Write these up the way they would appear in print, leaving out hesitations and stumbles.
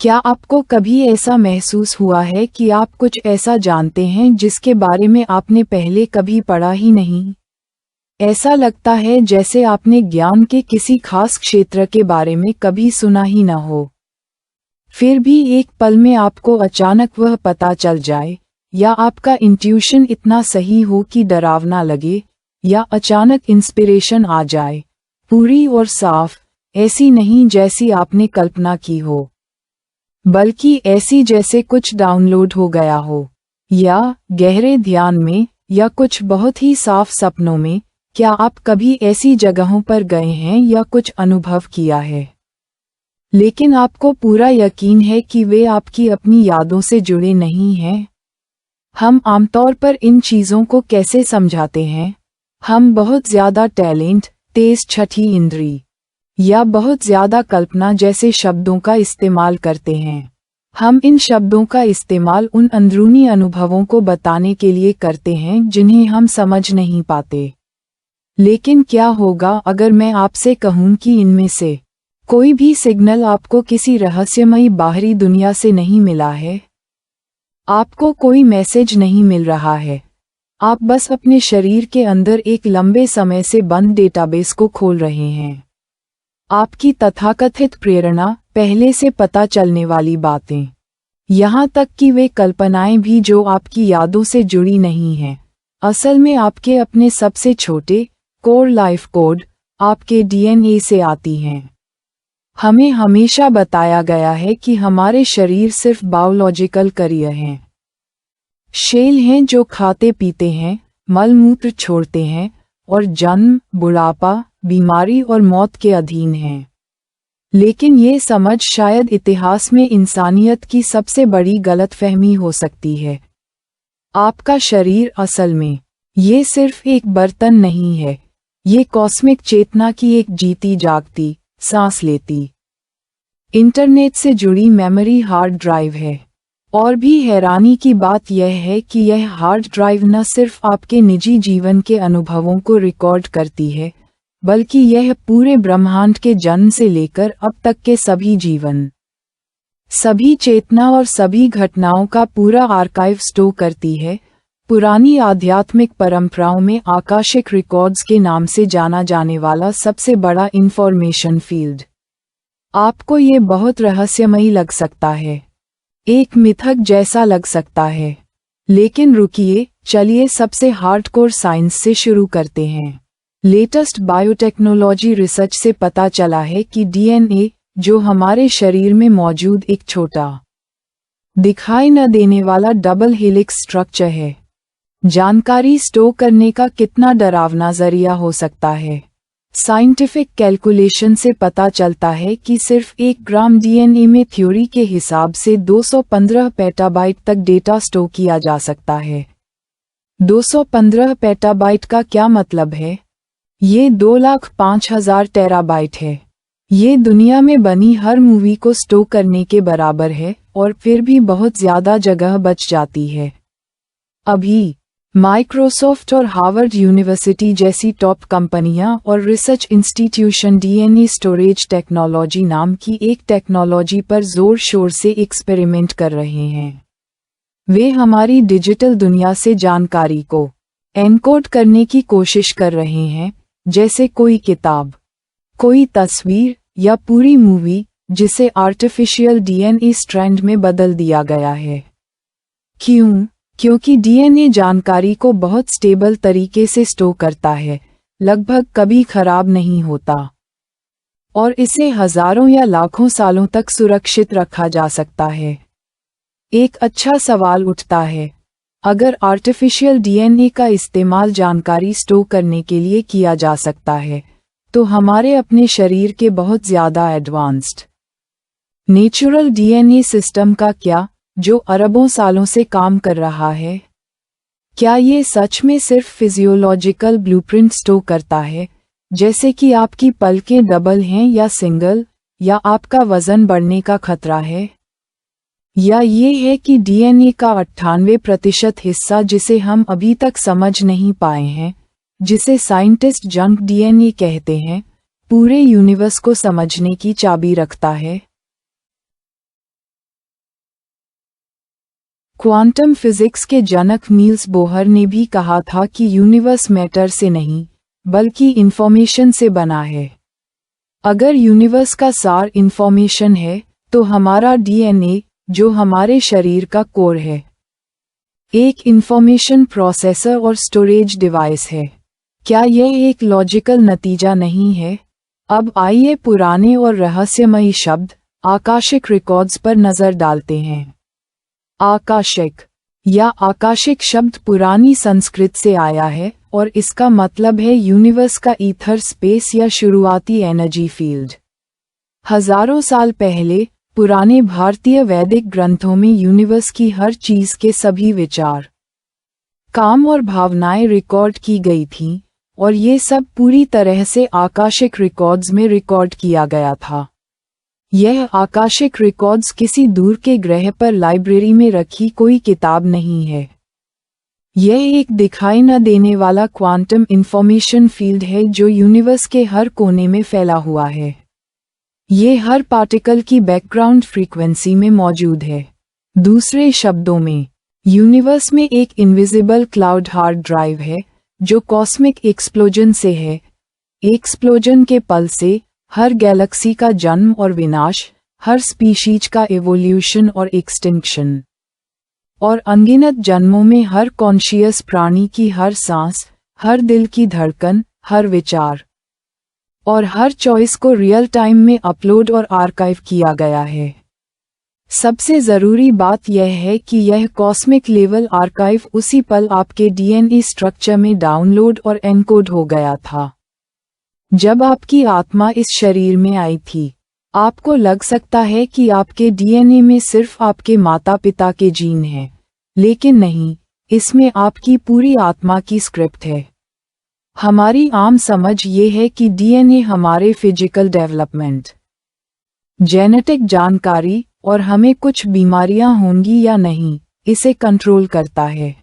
क्या आपको कभी ऐसा महसूस हुआ है कि आप कुछ ऐसा जानते हैं जिसके बारे में आपने पहले कभी पढ़ा ही नहीं? ऐसा लगता है जैसे आपने ज्ञान के किसी खास क्षेत्र के बारे में कभी सुना ही न हो। फिर भी एक पल में आपको अचानक वह पता चल जाए, या आपका इंट्यूशन इतना सही हो कि डरावना लगे, या अचानक इंस्पिरेशन आ जाए, पूरी और साफ, ऐसी नहीं जैसी आपने कल्पना की हो, बल्कि ऐसी जैसे कुछ डाउनलोड हो गया हो, या गहरे ध्यान में, या कुछ बहुत ही साफ सपनों में। क्या आप कभी ऐसी जगहों पर गए हैं या कुछ अनुभव किया है, लेकिन आपको पूरा यकीन है कि वे आपकी अपनी यादों से जुड़े नहीं हैं? हम आमतौर पर इन चीज़ों को कैसे समझाते हैं? हम बहुत ज़्यादा टैलेंट, तेज छठी इंद्री, या बहुत ज़्यादा कल्पना जैसे शब्दों का इस्तेमाल करते हैं। हम इन शब्दों का इस्तेमाल उन अंदरूनी अनुभवों को बताने के लिए करते हैं जिन्हें हम समझ नहीं पाते। लेकिन क्या होगा अगर मैं आपसे कहूं कि इनमें से कोई भी सिग्नल आपको किसी रहस्यमयी बाहरी दुनिया से नहीं मिला है? आपको कोई मैसेज नहीं मिल रहा है। आप बस अपने शरीर के अंदर एक लंबे समय से बंद डेटाबेस को खोल रहे हैं। आपकी तथाकथित प्रेरणा, पहले से पता चलने वाली बातें, यहाँ तक कि वे कल्पनाएं भी जो आपकी यादों से जुड़ी नहीं हैं, असल में आपके अपने सबसे छोटे कोर लाइफ कोड, आपके डीएनए से आती हैं। हमें हमेशा बताया गया है कि हमारे शरीर सिर्फ बायोलॉजिकल करियर हैं, शेल हैं जो खाते पीते हैं, मल मूत्र छोड़ते हैं, और जन्म, बुढ़ापा, बीमारी और मौत के अधीन हैं। लेकिन ये समझ शायद इतिहास में इंसानियत की सबसे बड़ी गलतफहमी हो सकती है। आपका शरीर असल में ये सिर्फ एक बर्तन नहीं है, ये कॉस्मिक चेतना की एक जीती जागती, सांस लेती, इंटरनेट से जुड़ी मेमोरी हार्ड ड्राइव है। और भी हैरानी की बात यह है कि यह हार्ड ड्राइव न सिर्फ आपके निजी जीवन के अनुभवों को रिकॉर्ड करती है, बल्कि यह पूरे ब्रह्मांड के जन्म से लेकर अब तक के सभी जीवन, सभी चेतना और सभी घटनाओं का पूरा आर्काइव स्टोर करती है। पुरानी आध्यात्मिक परंपराओं में आकाशिक रिकॉर्ड्स के नाम से जाना जाने वाला सबसे बड़ा इंफॉर्मेशन फील्ड। आपको ये बहुत रहस्यमयी लग सकता है, एक मिथक जैसा लग सकता है, लेकिन रुकिए, चलिए सबसे हार्डकोर साइंस से शुरू करते हैं। लेटेस्ट बायोटेक्नोलॉजी रिसर्च से पता चला है कि डीएनए, जो हमारे शरीर में मौजूद एक छोटा, दिखाई न देने वाला डबल हेलिक्स स्ट्रक्चर है, जानकारी स्टोर करने का कितना डरावना जरिया हो सकता है। साइंटिफिक कैलकुलेशन से पता चलता है कि सिर्फ 1 ग्राम डीएनए में थ्योरी के हिसाब से 215 पेटाबाइट तक डेटा स्टोर किया जा सकता है। 215 पेटाबाइट का क्या मतलब है? ये 2,05,000 टेराबाइट है। ये दुनिया में बनी हर मूवी को स्टोर करने के बराबर है, और फिर भी बहुत ज़्यादा जगह बच जाती है। अभी माइक्रोसॉफ्ट और हार्वर्ड यूनिवर्सिटी जैसी टॉप कंपनियां और research institution DNA storage technology नाम की एक टेक्नोलॉजी पर जोर शोर से एक्सपेरिमेंट कर रहे हैं। वे हमारी डिजिटल दुनिया से जानकारी को एनकोड करने की कोशिश कर रहे हैं, जैसे कोई किताब, कोई तस्वीर, या पूरी मूवी, जिसे आर्टिफिशियल डीएनए स्ट्रैंड में बदल दिया गया है। क्यों? क्योंकि डीएनए जानकारी को बहुत स्टेबल तरीके से स्टोर करता है, लगभग कभी खराब नहीं होता, और इसे हजारों या लाखों सालों तक सुरक्षित रखा जा सकता है। एक अच्छा सवाल उठता है, अगर आर्टिफिशियल डीएनए का इस्तेमाल जानकारी स्टोर करने के लिए किया जा सकता है, तो हमारे अपने शरीर के बहुत ज़्यादा एडवांस्ड नेचुरल डीएनए सिस्टम का क्या, जो अरबों सालों से काम कर रहा है? क्या ये सच में सिर्फ फिजियोलॉजिकल ब्लूप्रिंट स्टोर करता है, जैसे कि आपकी पलकें डबल हैं या सिंगल, या आपका वजन बढ़ने का खतरा है? या ये है कि डीएनए का 98% हिस्सा जिसे हम अभी तक समझ नहीं पाए हैं, जिसे साइंटिस्ट जंक डीएनए कहते हैं, पूरे यूनिवर्स को समझने की चाबी रखता है? क्वांटम फिजिक्स के जनक नील्स बोहर ने भी कहा था कि यूनिवर्स मैटर से नहीं बल्कि इंफॉर्मेशन से बना है। अगर यूनिवर्स का सार इंफॉर्मेशन है तो हमारा डीएनए, जो हमारे शरीर का कोर है, एक इंफॉर्मेशन प्रोसेसर और स्टोरेज डिवाइस है। क्या यह एक लॉजिकल नतीजा नहीं है? अब आइए पुराने और रहस्यमयी शब्द आकाशिक रिकॉर्ड्स पर नजर डालते हैं। आकाशिक या आकाशिक शब्द पुरानी संस्कृत से आया है और इसका मतलब है यूनिवर्स का ईथर स्पेस या शुरुआती एनर्जी फील्ड। हजारों साल पहले पुराने भारतीय वैदिक ग्रंथों में यूनिवर्स की हर चीज के सभी विचार, काम और भावनाएं रिकॉर्ड की गई थीं और ये सब पूरी तरह से आकाशिक रिकॉर्ड्स में रिकॉर्ड किया गया था। यह आकाशिक रिकॉर्ड्स किसी दूर के ग्रह पर लाइब्रेरी में रखी कोई किताब नहीं है। यह एक दिखाई न देने वाला क्वांटम इंफॉर्मेशन फील्ड है जो यूनिवर्स के हर कोने में फैला हुआ है। ये हर पार्टिकल की बैकग्राउंड फ्रीक्वेंसी में मौजूद है। दूसरे शब्दों में, यूनिवर्स में एक इनविजिबल क्लाउड हार्ड ड्राइव है जो कॉस्मिक एक्सप्लोजन से है। एक्सप्लोजन के पल से हर गैलेक्सी का जन्म और विनाश, हर स्पीशीज का एवोल्यूशन और एक्सटिंक्शन, और अनगिनत जन्मों में हर कॉन्शियस प्राणी की हर सांस, हर दिल की धड़कन, हर विचार और हर चॉइस को रियल टाइम में अपलोड और आर्काइव किया गया है। सबसे जरूरी बात यह है कि यह कॉस्मिक लेवल आर्काइव उसी पल आपके डीएनए स्ट्रक्चर में डाउनलोड और एनकोड हो गया था। जब आपकी आत्मा इस शरीर में आई थी, आपको लग सकता है कि आपके डीएनए में सिर्फ आपके माता पिता के जीन हैं, लेकिन नहीं, इसमें आपकी पूरी आत्मा की स्क्रिप्ट है। हमारी आम समझ ये है कि डीएनए हमारे फिजिकल डेवलपमेंट, जेनेटिक जानकारी और हमें कुछ बीमारियां होंगी या नहीं, इसे कंट्रोल करता है।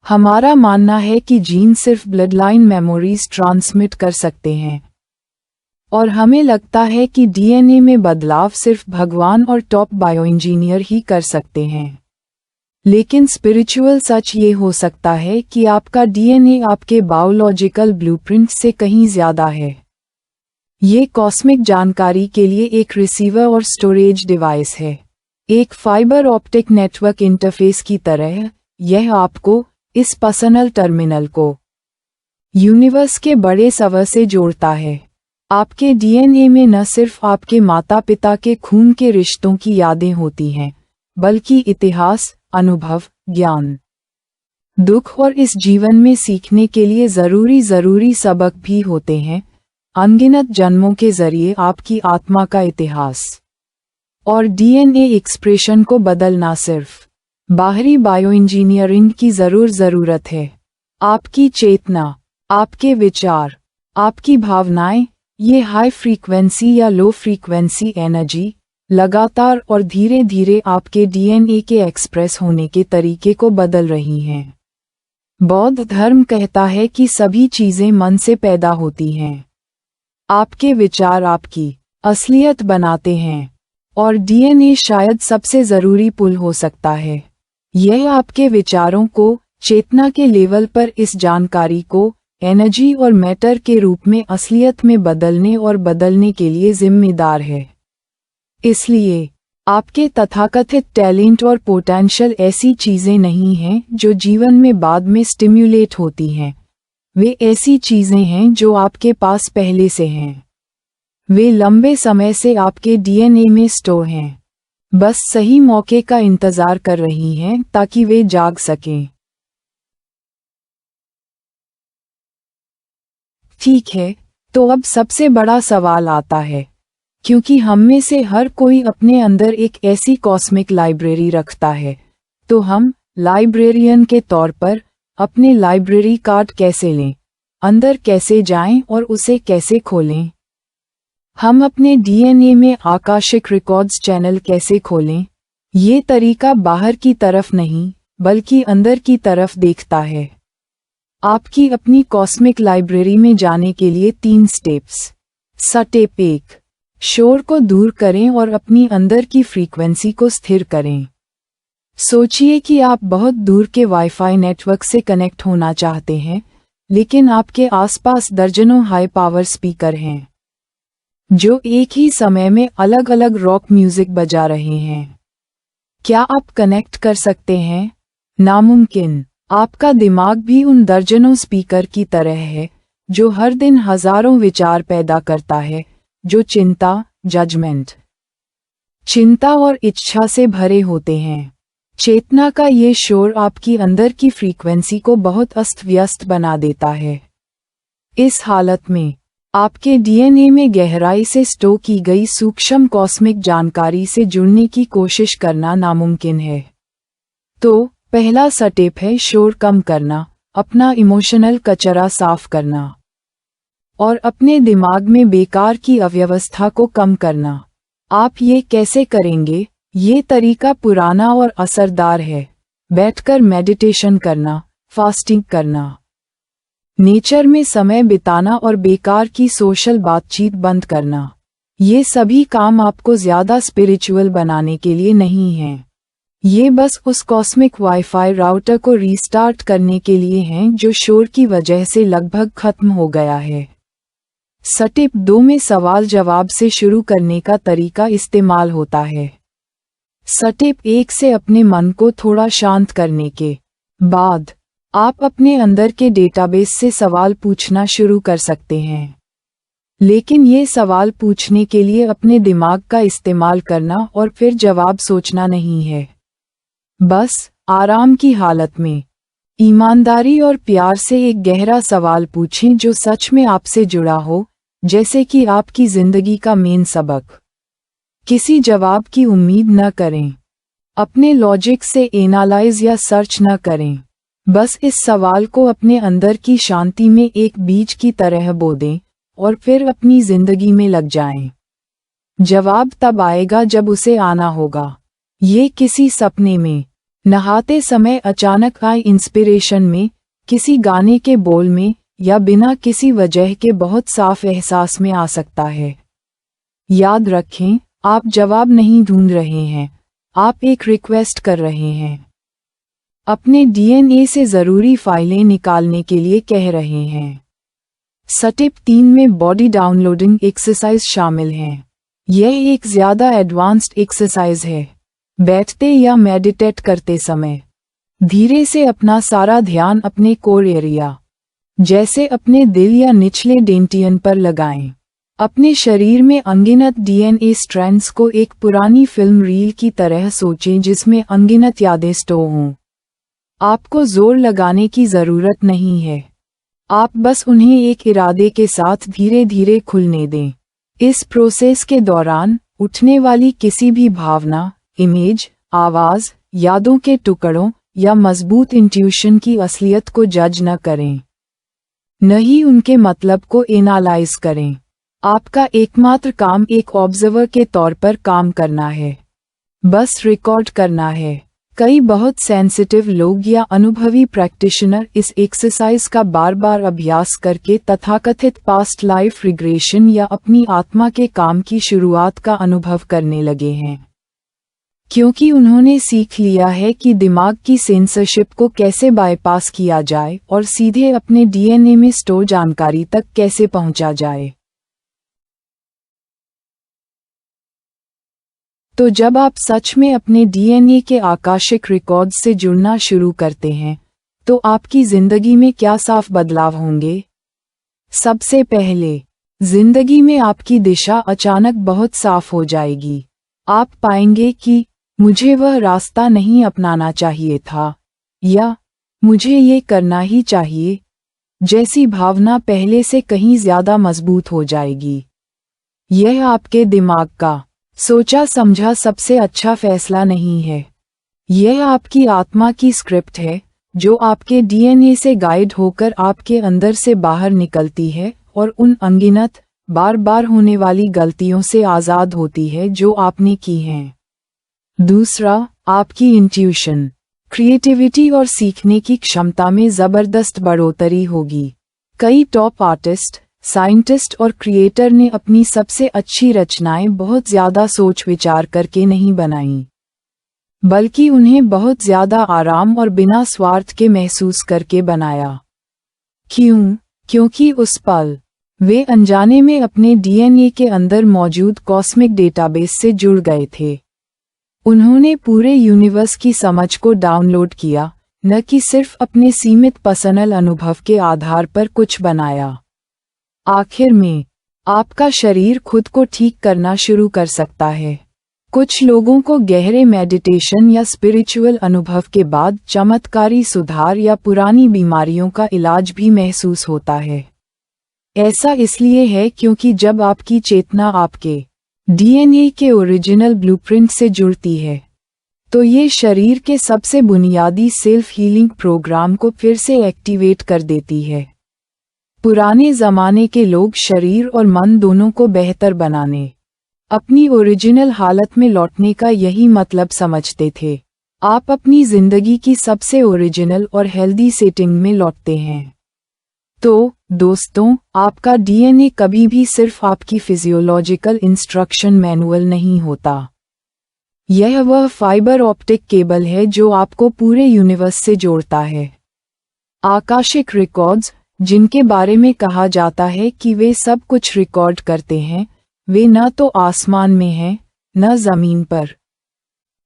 हमारा मानना है कि जीन सिर्फ ब्लड लाइन मेमोरीज ट्रांसमिट कर सकते हैं और हमें लगता है कि डीएनए में बदलाव सिर्फ भगवान और टॉप बायोइंजीनियर ही कर सकते हैं। लेकिन स्पिरिचुअल सच ये हो सकता है कि आपका डीएनए आपके बायोलॉजिकल ब्लूप्रिंट से कहीं ज्यादा है। ये कॉस्मिक जानकारी के लिए एक रिसीवर और स्टोरेज डिवाइस है, एक फाइबर ऑप्टिक नेटवर्क इंटरफेस की तरह। यह आपको, इस पर्सनल टर्मिनल को, यूनिवर्स के बड़े सर्वर से जोड़ता है। आपके डीएनए में न सिर्फ आपके माता पिता के खून के रिश्तों की यादें होती हैं, बल्कि इतिहास, अनुभव, ज्ञान, दुख और इस जीवन में सीखने के लिए जरूरी सबक भी होते हैं। अनगिनत जन्मों के जरिए आपकी आत्मा का इतिहास और डीएनए एक्सप्रेशन को बदलना सिर्फ बाहरी बायोइंजीनियरिंग की जरूरत है। आपकी चेतना, आपके विचार, आपकी भावनाएं, ये हाई फ्रीक्वेंसी या लो फ्रीक्वेंसी एनर्जी लगातार और धीरे धीरे आपके डीएनए के एक्सप्रेस होने के तरीके को बदल रही हैं। बौद्ध धर्म कहता है कि सभी चीजें मन से पैदा होती हैं। आपके विचार आपकी असलियत बनाते हैं और डीएनए शायद सबसे जरूरी पुल हो सकता है। यह आपके विचारों को, चेतना के लेवल पर इस जानकारी को एनर्जी और मैटर के रूप में असलियत में बदलने और बदलने के लिए जिम्मेदार है। इसलिए आपके तथाकथित टैलेंट और पोटेंशियल ऐसी चीजें नहीं हैं जो जीवन में बाद में स्टिम्युलेट होती हैं। वे ऐसी चीजें हैं जो आपके पास पहले से हैं। वे लंबे समय से आपके डीएनए में स्टोर हैं, बस सही मौके का इंतजार कर रही हैं ताकि वे जाग सकें। ठीक है, तो अब सबसे बड़ा सवाल आता है, क्योंकि हम में से हर कोई अपने अंदर एक ऐसी कॉस्मिक लाइब्रेरी रखता है, तो हम लाइब्रेरियन के तौर पर अपने लाइब्रेरी कार्ड कैसे लें, अंदर कैसे जाएं और उसे कैसे खोलें? हम अपने डीएनए में आकाशिक रिकॉर्ड्स चैनल कैसे खोलें? ये तरीका बाहर की तरफ नहीं, बल्कि अंदर की तरफ देखता है। आपकी अपनी कॉस्मिक लाइब्रेरी में जाने के लिए 3 स्टेप्स। स्टेप 1, शोर को दूर करें और अपनी अंदर की फ्रीक्वेंसी को स्थिर करें। सोचिए कि आप बहुत दूर के वाईफाई नेटवर्क से कनेक्ट होना चाहते हैं, लेकिन आपके आसपास दर्जनों हाई पावर स्पीकर हैं जो एक ही समय में अलग अलग रॉक म्यूजिक बजा रहे हैं। क्या आप कनेक्ट कर सकते हैं? नामुमकिन। आपका दिमाग भी उन दर्जनों स्पीकर की तरह है जो हर दिन हजारों विचार पैदा करता है, जो चिंता और इच्छा से भरे होते हैं। चेतना का ये शोर आपकी अंदर की फ्रीक्वेंसी को बहुत अस्त व्यस्त बना देता है। इस हालत में आपके डीएनए में गहराई से स्टोर की गई सूक्ष्म कॉस्मिक जानकारी से जुड़ने की कोशिश करना नामुमकिन है। तो पहला स्टेप है शोर कम करना, अपना इमोशनल कचरा साफ करना और अपने दिमाग में बेकार की अव्यवस्था को कम करना। आप ये कैसे करेंगे? ये तरीका पुराना और असरदार है। बैठकर मेडिटेशन करना, फास्टिंग करना, नेचर में समय बिताना और बेकार की सोशल बातचीत बंद करना। ये सभी काम आपको ज्यादा स्पिरिचुअल बनाने के लिए नहीं हैं। ये बस उस कॉस्मिक वाईफाई राउटर को रीस्टार्ट करने के लिए हैं जो शोर की वजह से लगभग खत्म हो गया है। स्टेप 2 में सवाल जवाब से शुरू करने का तरीका इस्तेमाल होता है। स्टेप 1 से अपने मन को थोड़ा शांत करने के बाद आप अपने अंदर के डेटाबेस से सवाल पूछना शुरू कर सकते हैं। लेकिन ये सवाल पूछने के लिए अपने दिमाग का इस्तेमाल करना और फिर जवाब सोचना नहीं है। बस आराम की हालत में ईमानदारी और प्यार से एक गहरा सवाल पूछें जो सच में आपसे जुड़ा हो, जैसे कि आपकी जिंदगी का मेन सबक। किसी जवाब की उम्मीद न करें। अपने लॉजिक से एनालाइज या सर्च न करें। बस इस सवाल को अपने अंदर की शांति में एक बीज की तरह बो दें और फिर अपनी जिंदगी में लग जाएं। जवाब तब आएगा जब उसे आना होगा। ये किसी सपने में, नहाते समय अचानक आई इंस्पिरेशन में, किसी गाने के बोल में या बिना किसी वजह के बहुत साफ एहसास में आ सकता है। याद रखें, आप जवाब नहीं ढूंढ रहे हैं, आप एक रिक्वेस्ट कर रहे हैं। अपने डीएनए से जरूरी फाइलें निकालने के लिए कह रहे हैं। स्टेप 3 में बॉडी डाउनलोडिंग एक्सरसाइज शामिल हैं। यह एक ज्यादा एडवांस्ड एक्सरसाइज है। बैठते या मेडिटेट करते समय धीरे से अपना सारा ध्यान अपने कोर एरिया, जैसे अपने दिल या निचले डेंटियन पर लगाएं। अपने शरीर में अनगिनत डीएनए स्ट्रैंड्स को एक पुरानी फिल्म रील की तरह सोचें जिसमें अनगिनत यादें स्टोर हों। आपको जोर लगाने की जरूरत नहीं है, आप बस उन्हें एक इरादे के साथ धीरे धीरे खुलने दें। इस प्रोसेस के दौरान उठने वाली किसी भी भावना, इमेज, आवाज, यादों के टुकड़ों या मजबूत इंट्यूशन की असलियत को जज न करें, न ही उनके मतलब को एनालाइज करें। आपका एकमात्र काम एक ऑब्जर्वर के तौर पर काम करना है, बस रिकॉर्ड करना है। कई बहुत सेंसिटिव लोग या अनुभवी प्रैक्टिशनर इस एक्सरसाइज का बार बार अभ्यास करके तथाकथित पास्ट लाइफ रिग्रेशन या अपनी आत्मा के काम की शुरुआत का अनुभव करने लगे हैं, क्योंकि उन्होंने सीख लिया है कि दिमाग की सेंसरशिप को कैसे बाईपास किया जाए और सीधे अपने डीएनए में स्टोर जानकारी तक कैसे पहुंचा जाए। तो जब आप सच में अपने डीएनए के आकाशिक रिकॉर्ड से जुड़ना शुरू करते हैं, तो आपकी जिंदगी में क्या साफ बदलाव होंगे? सबसे पहले, जिंदगी में आपकी दिशा अचानक बहुत साफ हो जाएगी। आप पाएंगे कि मुझे वह रास्ता नहीं अपनाना चाहिए था, या मुझे ये करना ही चाहिए, जैसी भावना पहले से कहीं ज्यादा मजबूत हो जाएगी। यह आपके दिमाग का सोचा समझा सबसे अच्छा फैसला नहीं है। यह आपकी आत्मा की स्क्रिप्ट है जो आपके डीएनए से गाइड होकर आपके अंदर से बाहर निकलती है और उन अनगिनत बार बार होने वाली गलतियों से आज़ाद होती है जो आपने की हैं। दूसरा, आपकी इंट्यूशन, क्रिएटिविटी और सीखने की क्षमता में ज़बरदस्त बढ़ोतरी होगी। कई टॉप आर्टिस्ट, साइंटिस्ट और क्रिएटर ने अपनी सबसे अच्छी रचनाएं बहुत ज्यादा सोच विचार करके नहीं बनाईं, बल्कि उन्हें बहुत ज्यादा आराम और बिना स्वार्थ के महसूस करके बनाया। क्यों? क्योंकि उस पल वे अनजाने में अपने डीएनए के अंदर मौजूद कॉस्मिक डेटाबेस से जुड़ गए थे। उन्होंने पूरे यूनिवर्स की समझ को डाउनलोड किया, न कि सिर्फ अपने सीमित पर्सनल अनुभव के आधार पर कुछ बनाया। आखिर में, आपका शरीर खुद को ठीक करना शुरू कर सकता है। कुछ लोगों को गहरे मेडिटेशन या स्पिरिचुअल अनुभव के बाद चमत्कारी सुधार या पुरानी बीमारियों का इलाज भी महसूस होता है। ऐसा इसलिए है क्योंकि जब आपकी चेतना आपके डीएनए के ओरिजिनल ब्लूप्रिंट से जुड़ती है, तो ये शरीर के सबसे बुनियादी सेल्फ हीलिंग प्रोग्राम को फिर से एक्टिवेट कर देती है। पुराने ज़माने के लोग शरीर और मन दोनों को बेहतर बनाने, अपनी ओरिजिनल हालत में लौटने का यही मतलब समझते थे। आप अपनी जिंदगी की सबसे ओरिजिनल और हेल्दी सेटिंग में लौटते हैं। तो दोस्तों, आपका डीएनए कभी भी सिर्फ आपकी फिजियोलॉजिकल इंस्ट्रक्शन मैनुअल नहीं होता। यह वह फाइबर ऑप्टिक केबल है जो आपको पूरे यूनिवर्स से जोड़ता है। आकाशिक रिकॉर्ड्स, जिनके बारे में कहा जाता है कि वे सब कुछ रिकॉर्ड करते हैं, वे न तो आसमान में हैं, न जमीन पर,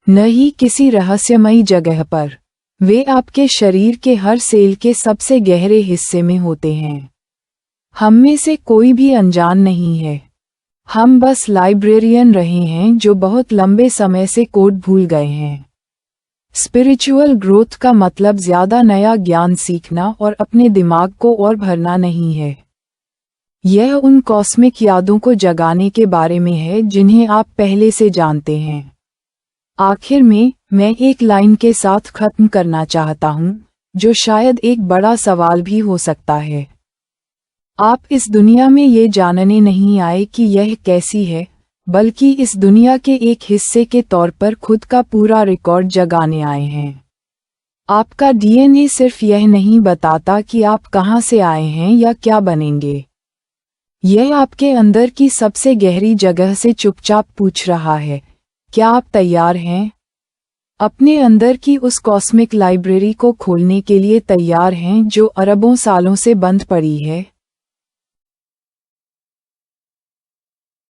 न ही किसी रहस्यमयी जगह पर। वे आपके शरीर के हर सेल के सबसे गहरे हिस्से में होते हैं। हम में से कोई भी अनजान नहीं है। हम बस लाइब्रेरियन रहे हैं जो बहुत लंबे समय से कोड भूल गए हैं। स्पिरिचुअल ग्रोथ का मतलब ज्यादा नया ज्ञान सीखना और अपने दिमाग को और भरना नहीं है। यह उन कॉस्मिक यादों को जगाने के बारे में है जिन्हें आप पहले से जानते हैं। आखिर में, मैं एक लाइन के साथ खत्म करना चाहता हूँ, जो शायद एक बड़ा सवाल भी हो सकता है। आप इस दुनिया में ये जानने नहीं आए कि यह कैसी है, बल्कि इस दुनिया के एक हिस्से के तौर पर खुद का पूरा रिकॉर्ड जगाने आए हैं। आपका डीएनए सिर्फ यह नहीं बताता कि आप कहाँ से आए हैं या क्या बनेंगे। यह आपके अंदर की सबसे गहरी जगह से चुपचाप पूछ रहा है, क्या आप तैयार हैं? अपने अंदर की उस कॉस्मिक लाइब्रेरी को खोलने के लिए तैयार हैं जो अरबों सालों से बंद पड़ी है।